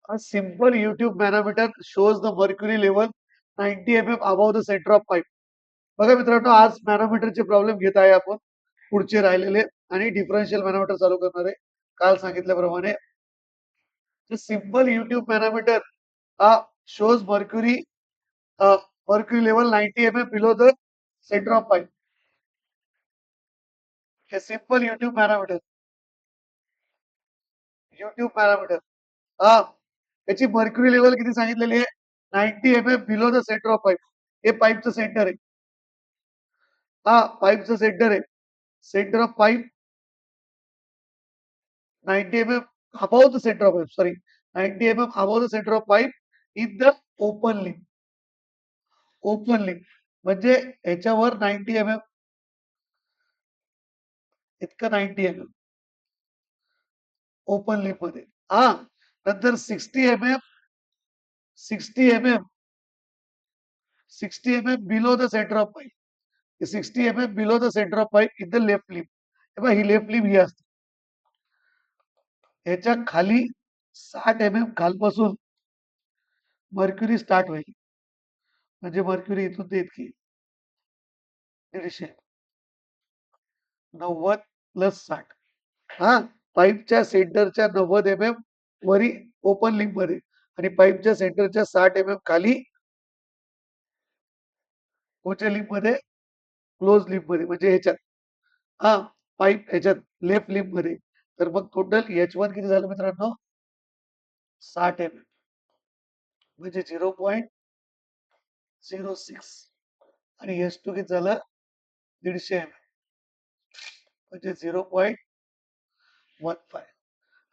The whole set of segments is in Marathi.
A simple YouTube manometer shows the mercury level 90 above the center of pipe. बघा मित्रांनो, आज मॅनोमीटरचे प्रॉब्लेम घेत आहे आपण पुढचे राहिलेले आणि डिफरन्शियल मॅनोमीटर चालू करणार आहे. काल सांगितल्याप्रमाणे simple YouTube manometer shows mercury level 90 below the center of pipe. हे सिंपल YouTube manometer हा याची मर्क्युरी लेवल किती सांगितलेली आहे 90 below the centre of pipe. हे पाईपचं सेंटर आहे. पाईपचं सेंटर आहे. Centre of pipe 90 above the center of pipe. Sorry, 90 above the center of pipe in the open lip. Open lip म्हणजे याच्यावर 90 इतकं 90 ओपन लिप मध्ये. नंतर 60 below the centre of pipe. 60 below the centre of pipe in the left lip. ही लेफ्ट लिप ही असते. याच्या खाली 60 खालपासून मर्क्युरी स्टार्ट होईल. म्हणजे मर्क्युरी इथून ते इतकी 150 प्लस 60. पाईपच्या सेंटरच्या 90 वरी ओपन लिप मध्ये आणि पाईपच्या सेंटरच्या 60 खाली कोणत्या लिप मध्ये क्लोज लिप मध्ये म्हणजे ह्याच्यात पाईप ह्याच्यात लेफ्ट लिप मध्ये. तर मग टोटल H1 किती झालं मित्रांनो 60 म्हणजे 0.06 आणि H2 किती झालं 150 म्हणजे 0.15.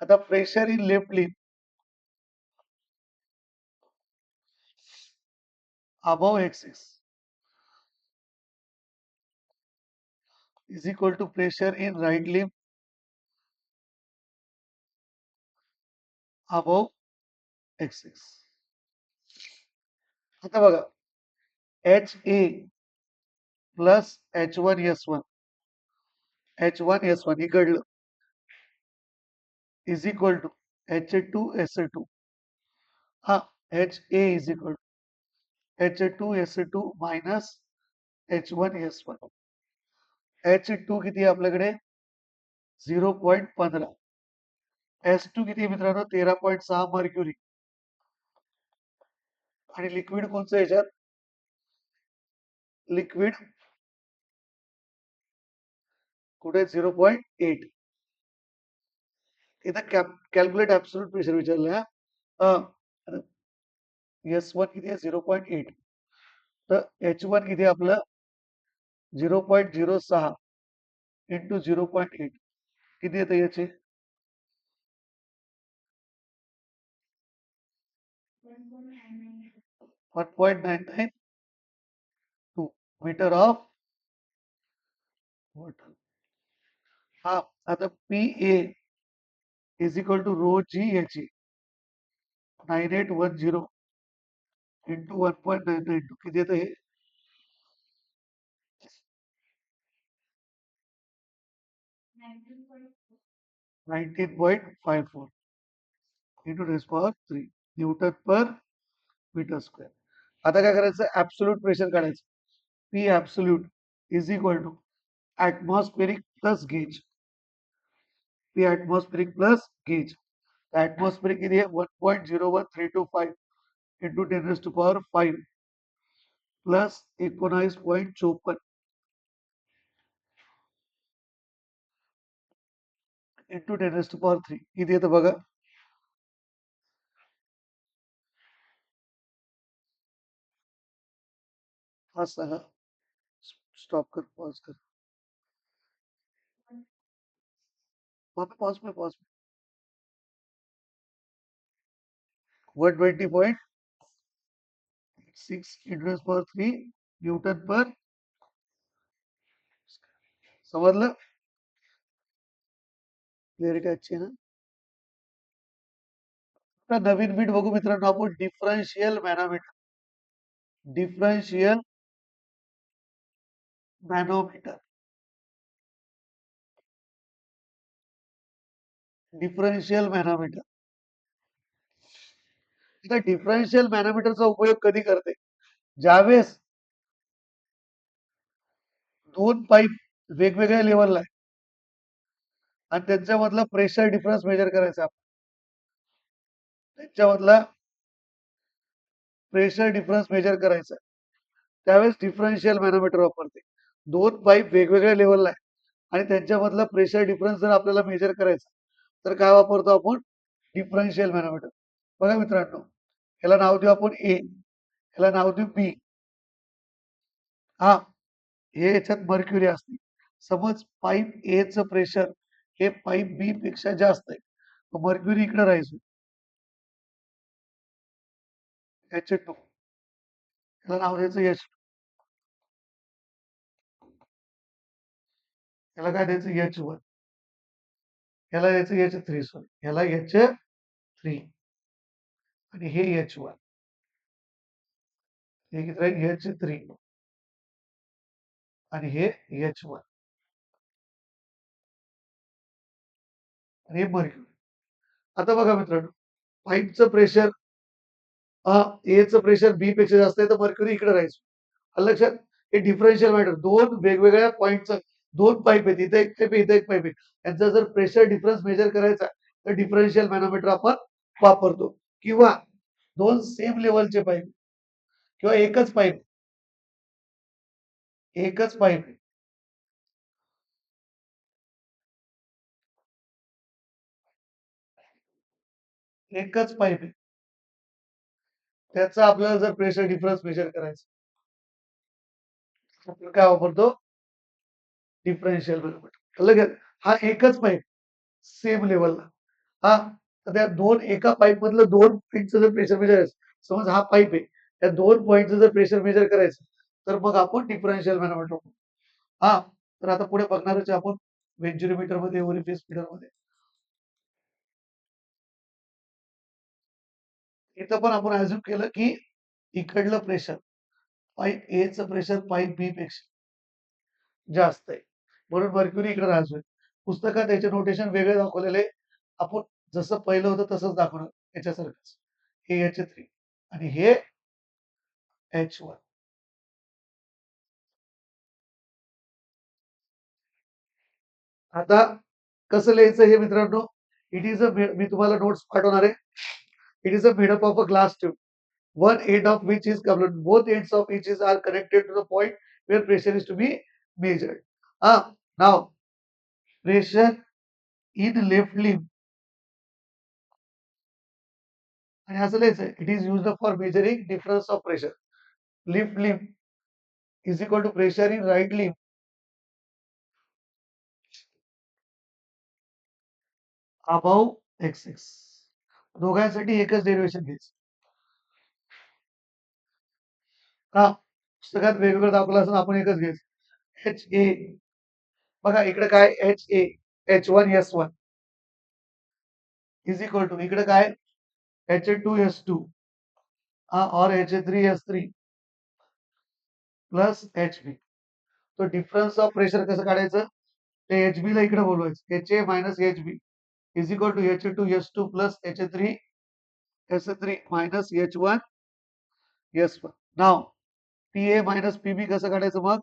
आता pressure in left lip above axis is equal to pressure in right limb above axis. आता बघा HA plus H1S1 इकडलं is equal to HA2SA2. HA is equal to HA2SA2 minus H1S1. H2 किती आहे आपल्याकडे 0.15. S2 किती आहे मित्रांनो 13.6 मर्क्युरी. आणि लिक्विड कोणचं याच्यात लिक्विड कुठे 0.8. इथं कॅल्क्युलेट ऍब्सोल्यूट प्रेशर विचारलं. S1 किती आहे 0.8. तर H1 किती आहे आपलं 0.06 इंटू 0.8 किती येतं याचे 1.992 मीटर ऑफ वॉटर. आता PA is equal to rho g याची 9810 इंटू 1.992 किती येतं हे 19.54 into 10^3 newton per metre square. आता काय करायचं ऍब्सोल्यूट प्रेशर काढायचं. P absolute is equal to atmospheric plus gauge. P atmospheric plus gauge. Atmospheric किती आहे 1.01325 इंटू 10^5 प्लस 19.54 इंटू 10^3 किती येतं बघा सगळं. स्टॉप कर पॉज कर पॉज में 120.6 इंटू 10^3 न्यूटन पर समजलं. क्लिअरिटी अच्छी आहे ना. आता नवीन बीट बघू मित्रांनो आपण डिफरन्शियल मॅनोमीटर. डिफरन्शियल मॅनोमीटर डिफरन्शियल मॅनोमीटर आता डिफरन्शियल मॅनोमीटरचा उपयोग कधी करते? ज्यावेळेस 2 पाईप वेगवेगळ्या लेव्हलला आहे आणि त्यांच्यामधला प्रेशर डिफरन्स मेजर करायचा आपण. त्यांच्यामधला प्रेशर डिफरन्स मेजर करायचा. त्यावेळेस डिफरन्शियल मॅनोमीटर वापरते. 2 पाईप वेगवेगळ्या लेव्हलला आहे आणि त्यांच्यामधला प्रेशर डिफरन्स जर आपल्याला मेजर करायचा, तर काय वापरतो आपण? डिफरन्शियल मॅनोमीटर. बघा मित्रांनो, ह्याला नाव देऊ आपण ए, ह्याला नाव देऊ बी. हां, हे याच्यात मर्क्युरी असते. समज पाईप एचं प्रेशर हे पाईप बी पेक्षा जास्त आहे. मर्क्युरी इकडे राहायचं. H2 ह्याला नाव द्यायचं H2. ह्याला काय द्यायचं? H1. ह्याला द्यायचं H3 सॉरी. ह्याला H3 आणि हे H1. हे किती राहील? H3 आणि हे H1 आणि हे मर्क्युरी. आता बघा मित्रांनो, पाईपचं प्रेशर एचं प्रेशर बी पेक्षा जास्त आहे, तर मर्क्युरी इकडे राहायचं. आलं लक्षात? हे डिफरन्शियल मॅटर. 2 वेगवेगळ्या पॉइंटचं 2 पाईप आहेत. इथे एक पाईप आहे, इथे एक पाईप आहे. यांचा जर प्रेशर डिफरन्स मेजर करायचा, तर डिफरन्शियल मॅनोमीटर आपण वापरतो. किंवा 2 सेम लेव्हलचे पाईप किंवा एकच पाईप आहे. एकच पाईप आहे. त्याचा आपल्याला जर प्रेशर डिफरन्स मेजर करायचा, आपण काय वापरतो? डिफरन्शियल मॅनोमीटर. कळलं का? हा एकच पाईप सेम लेव्हलला. हां, तर त्या 2 एका पाईप मधलं 2 पॉइंटचं जर प्रेशर मेजर करायचं, समज हा पाईप आहे. त्या 2 पॉइंटचं जर प्रेशर मेजर करायचं, तर मग आपण डिफरन्शियल मॅनोमीटर वापरू. हां, तर आता पुढे बघणारच आहे आपण व्हेंच्युरोमीटरमध्ये, ओरिफिस मीटरमध्ये. इथं पण आपण अझ्युम केलं, की इकडलं प्रेशर पाईप एचं प्रेशर पाईप बी पेक्षा जास्त आहे. म्हणून मर्क्युरी इकडे राहतोय. पुस्तकात याचे नोटेशन वेगळे दाखवलेले आहे. आपण जसं पहिलं होतं तसंच दाखवणार याच्यासारखंच. हे H3 आणि हे H1. आता कसं लिहायचं हे मित्रांनो? इट इज अ मी तुम्हाला नोट्स पाठवणार आहे. It is a made up of a glass tube. One end of which is covered. Both ends of which is are connected to the point where pressure is to be measured. Now pressure in left limb आणि असं लिहायचं. It is used for measuring difference of pressure. Left limb is equal to pressure in right limb above XX. दोघांसाठी एकच डेरिव्हेशन घ्यायचं. का? पुस्तकात वेगवेगळं दाखवलं असं आपण एकच घ्यायचं. HA बघा इकडे काय HA H1S1 is equal to इकडे काय H2S2 और H3S3 प्लस HB. तो डिफरन्स ऑफ प्रेशर कसं काढायचं? ते HB ला इकडे बोलवायचं. HA minus HB is equal to H2S2 plus H3S3 minus H1S1. Now PA minus PB कसं काढायचं मग?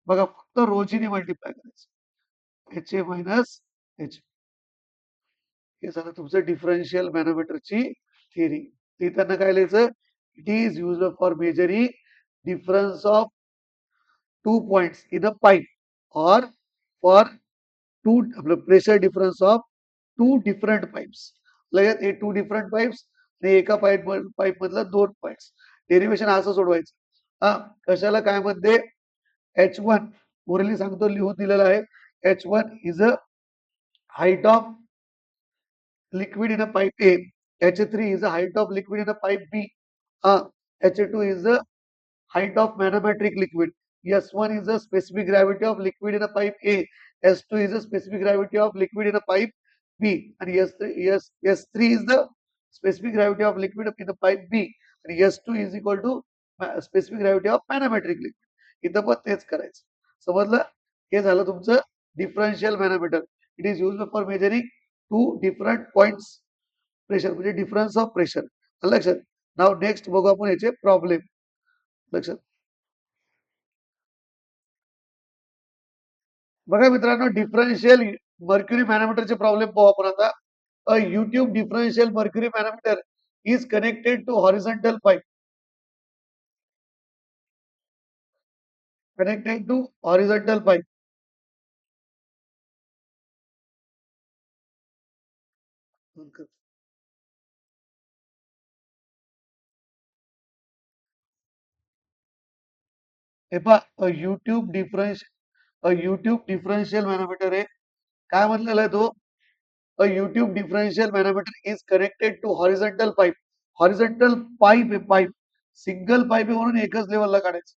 बघा फक्त रोजीने मल्टिप्लाय करायचं. HA minus HB. हे झालं तुमचं डिफरन्शियल मॅनोमीटरची थिअरी. लिहिताना काय लिहायचं? It is used for measuring difference of 2 points in a pipe or for pressure difference of 2 different pipes. लगेच हे 2 different pipes आणि एका पाईप मधलं 2 पॉइंट्स. डेरिव्हेशन असं सोडवायचं. कशाला काय मध्ये H1 ओरली सांगतो लिहून दिलेलं आहे. H1 is a height of liquid in a pipe A. H3 is the height of liquid in a pipe B. H2 is the height of manometric liquid. S1 is the specific gravity of liquid in a pipe A. S2 is the specific gravity of liquid in a pipe B. And S3 is the specific gravity of liquid in a pipe B. And S2 is equal to specific gravity of manometric liquid. इथं पण तेच करायचं. समजलं? हे झालं तुमचं differential manometer. It is used for measuring 2 different points pressure म्हणजे डिफरन्स ऑफ प्रेशर. लक्षात. नाव नेक्स्ट बघू आपण याचे प्रॉब्लेम. लक्षात. बघा मित्रांनो, डिफरन्शियल मर्क्युरी मॅनोमीटरचे प्रॉब्लेम पाहू आपण आता. अ YouTube differential mercury manometer is connected to horizontal pipe. Connected to horizontal pipe. हे पहा, YouTube differential manometer आहे. काय म्हटलेला आहे तो? A YouTube differential manometer is connected to horizontal pipe. Horizontal pipe आहे pipe. सिंगल पाईप आहे म्हणून एकच लेवलला काढायचं.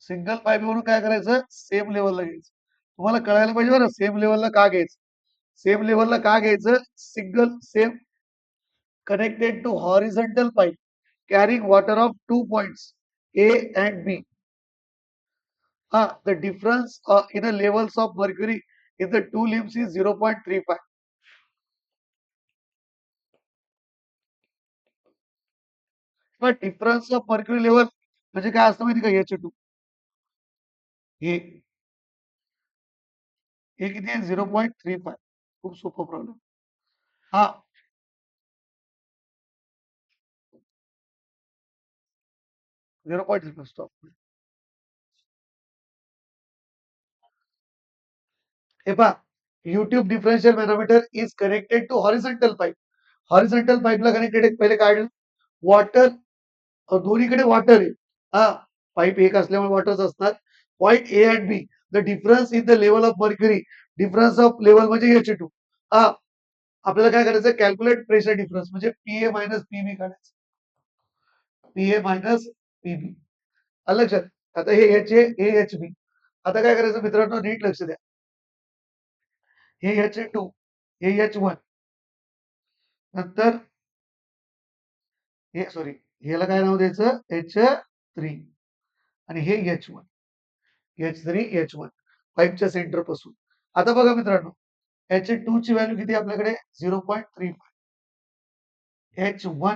सिंगल पाईप म्हणून काय करायचं? सेम लेवलला घ्यायचं. तुम्हाला कळायला पाहिजे बरं सेम लेवलला का घ्यायचं? सेम लेवलला का घ्यायचं? Single same connected to horizontal pipe carrying water of 2 points A and B. The difference in the levels of mercury in the two limbs is 0.35. But difference of mercury level म्हणजे काय असतं माहिती का? H2 हे हे किती आहे? 0.35. खूप सोपा प्रॉब्लेम. हा 0.35 स्टॉप. हे पहा, YouTube differential manometer is connected to horizontal pipe. Horizontal पाईपला कनेक्टेड आहे. पहिले काढलं वॉटर, दोन्हीकडे वॉटर आहे. हा पाईप एक असल्यामुळे वॉटरच असणार. Point A and B, the difference in the level of mercury, difference of level म्हणजे H2. हा आपल्याला काय करायचं? कॅल्क्युलेट प्रेशर डिफरन्स म्हणजे पीए मायनस पीबी काढायचं. PA minus PB. आलं लक्षात. आता हे एच ए, हे एच बी. आता काय करायचं मित्रांनो, नीट लक्ष द्या. हे H2, हे H1, नंतर हे सॉरी, ह्याला काय नाव द्यायचं? H3 आणि हे H1. H3, H1 पाईपच्या सेंटर पासून. आता बघा मित्रांनो, H2 ची व्हॅल्यू किती आपल्याकडे? 0.35. H1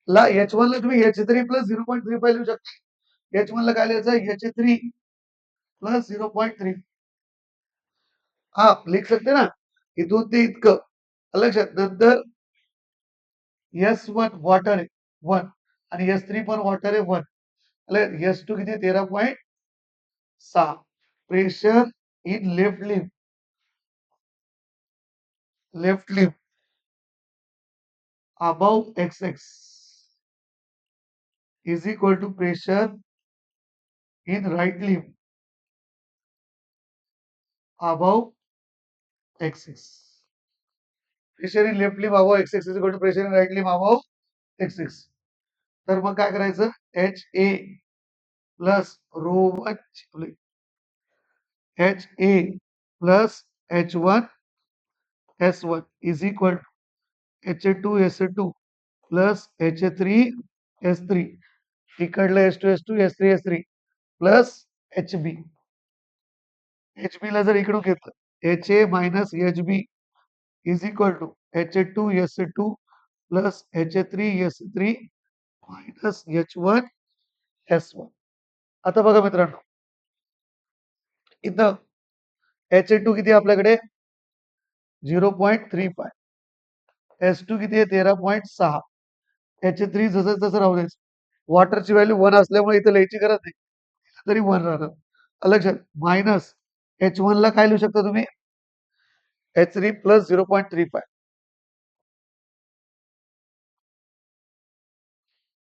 ला H1 ला तुम्ही H3 प्लस 0.35 लिहू शकता. H1 ला काय लिहायचं? H3 plus 0.3. हा लिख सकते ना, इथून ते इतकं. लक्षात. नंतर S1 वॉटर आहे 1 आणि S3 पण वॉटर आहे 1. S2 किती? 13.6. प्रेशर इन लेफ्ट लिम above XX is equal to pressure in right limb above XX. Pressure in left लिम above XX is equal to pressure in right limb above XX. तर मग काय करायचं? HA प्लस रो1 HA plus H1 S1 is equal to HA2 S2 plus HA3 S3. इकडलं S2 S2 S3 S3 plus HB. HB ला जर इकडून घेतलं HA minus HB is equal to HA2 S2 plus HA3 S3 minus H1 S1. आता बघा मित्रांनो, इथं HA2 किती आपल्याकडे? 0.35. S2 किती आहे? 13.6. HA3 जसं तसं राहू द्यायचं. वॉटरची व्हॅल्यू 1 असल्यामुळे इथं लिहायची गरज नाही. तरी 1 राहणार. लक्षात. मायनस H1 ला काय लिहू शकता तुम्ही? H3 plus 0.35.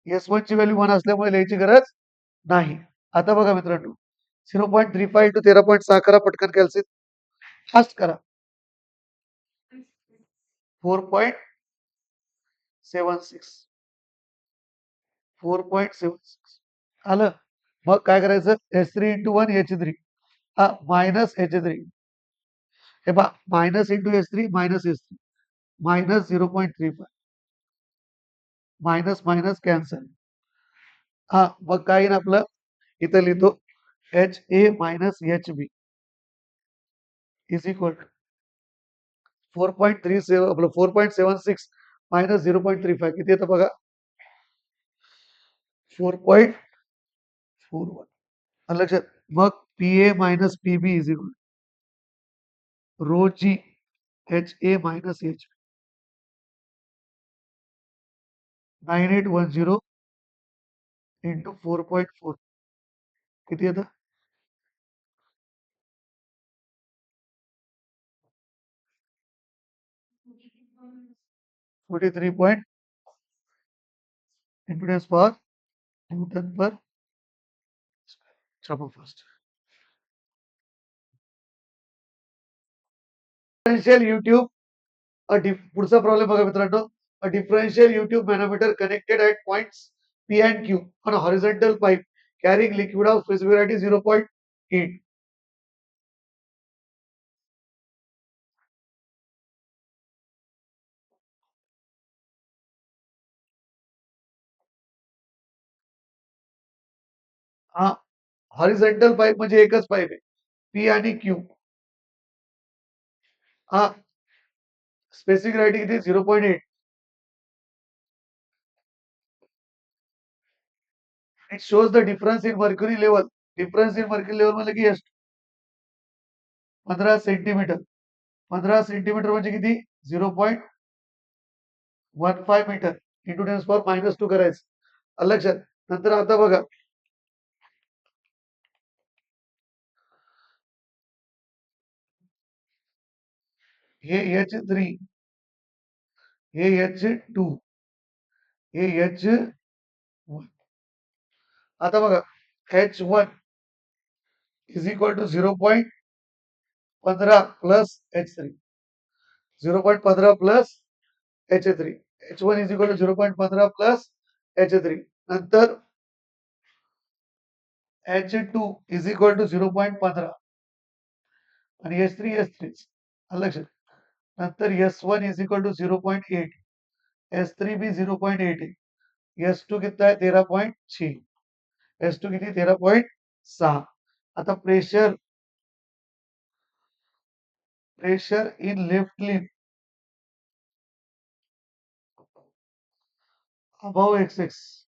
S1 ची व्हॅल्यू 1 असल्यामुळे लिहायची गरज नाही. आता बघा मित्रांनो, 0.35 इंटू 13.6 करा, पटकन कॅल्सियम फास्ट करा. 4.76. 4.76 आलं. मग काय करायचं? S3 into 1 H3 minus H3. हे पहा, minus into S3 minus S3 minus 0.35. Minus minus cancel. मग काय येईल आपलं? इथं लिहितो HA minus HB is equal to 4.37 आपलं 4.76 मायनस 0.35 किती येतं बघा 4.41 लक्षात मग P A minus P B is equal to rho g H मायनस एच 9810 इंटू 4.4 किती येतं 43 point impedance per newton per छापा फर्स्ट डिफरेंशियल युट्यूब पुढचा प्रॉब्लेम बघा मित्रांनो a differential U tube manometer connected at points P and Q on a horizontal pipe carrying liquid of specific 0.8 हा हॉरिझॉन्टल पाईप म्हणजे एकच पाईप आहे पी आणि क्यू हा स्पेसिफिक ग्रॅव्हिटी किती 0.8 it shows the difference in mercury level difference in mercury level म्हणजे की 15 सेंटीमीटर 15 सेंटीमीटर म्हणजे किती 0.15 मीटर इंटू 10⁻⁻2 करायचं लक्षात नंतर आता बघा हे H3 हे H2 हे H1 आता बघा H1 is equal to 0.15 plus H3 0.15 plus H3 H1 is equal to 0.15 plus H3 नंतर H2 इज इक्वल टू 0.15 आणि H3 लक्षात नंतर S1 is equal to 0.8 S3 भी 0.8 है S2 कितना है 13.6 S2 किती 13.6 आता pressure in left limb above XX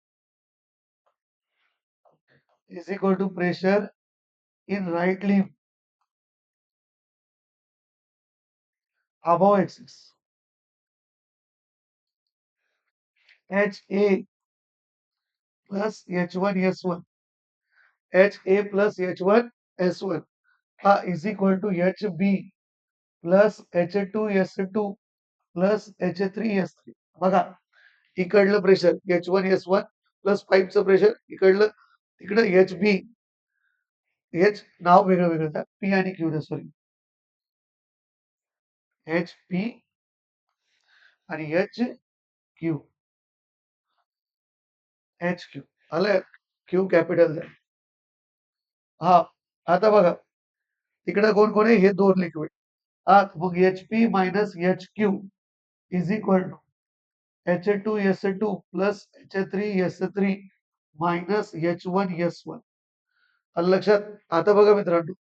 is equal to pressure in right limb above XX. HA plus H1 S1 HA plus H1 S1 is equal to HB plus H2 S2 plus H3 S3 बघा इकडलं प्रेशर H1 S1 प्लस पाईपचं प्रेशर इकडलं तिकडं HB H नाव वेगळं वेगळं द्या पी आणि क्यू द्या सॉरी HP आणि HQ HQ आलं क्यू कॅपिटल द्या हा आता बघा तिकडे कोण कोण आहे हे दोन लिक्विड मग HP minus HQ is equal to H2S2 plus H3S3 minus H1S1 आलं लक्षात आता बघा मित्रांनो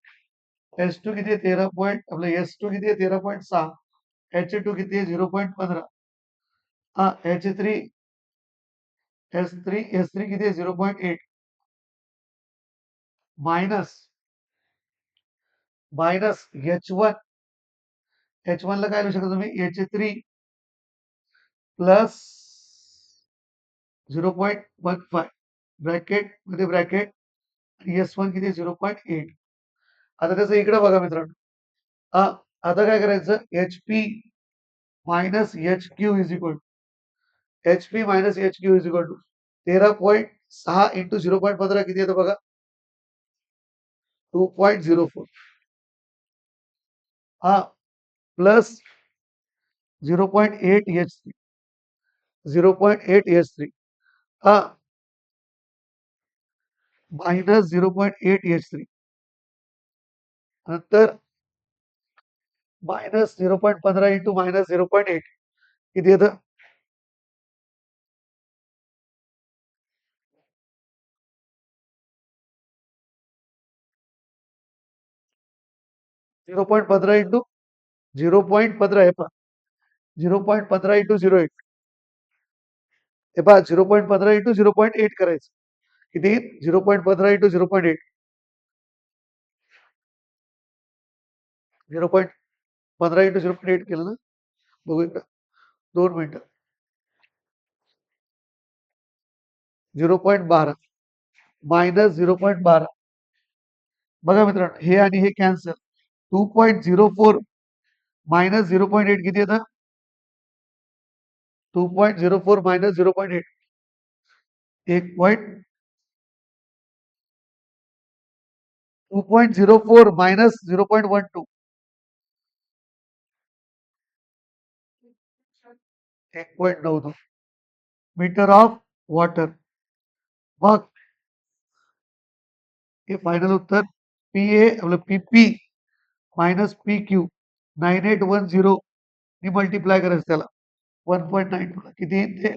S2 किती आहे 13 पॉईंट आपलं S2 किती आहे 13.6 H2 किती आहे 0.15 H3 S3 किती आहे 0.8 मायनस मायनस H1 H1 ला काय लिहू शकता तुम्ही H3 प्लस 0.15 ब्रॅकेट मध्ये ब्रॅकेट आणि S1 किती 0.8 आता त्याचं इकडे बघा मित्रांनो आता काय करायचं HP minus HQ is equal HP minus HQ is equal to 13.6 into 0.15 किती येतं बघा 2.04 plus 0.8 H3 0.8 H3 minus 0.8 H3 नंतर मायनस 0.15 इंटू मायनस 0.8 किती येतं 0.15 इंटू 0.15 आहे पहा 0.15 इंटू 0.8 हे पहा 0.15 इंटू 0.8 करायचं. किती 0.15 इंटू 0.8 0.15 इंटू 0.8 केलं ना. बघू इकडं 2 मिनिटं 0.12 मायनस 0.12 बघा मित्रांनो हे आणि हे कॅन्सल 2.04 मायनस 0.8 किती येतं 2.04 minus 0.8 2.04 minus 0.12 1.92 metre of water. मग हे फायनल उत्तर पी ए आपलं P P minus P Q 9810 नी मल्टिप्लाय करायचं त्याला 1.92 किती येईल ते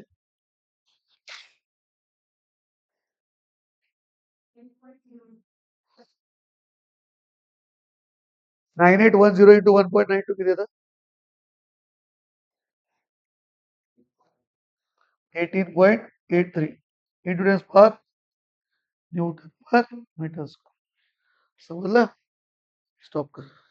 9810 इंटू 1.92 किती येतं 18.83 इंटू 10 पर न्यूटन पर मीटर स्क्वेअर. समजलं. स्टॉप कर.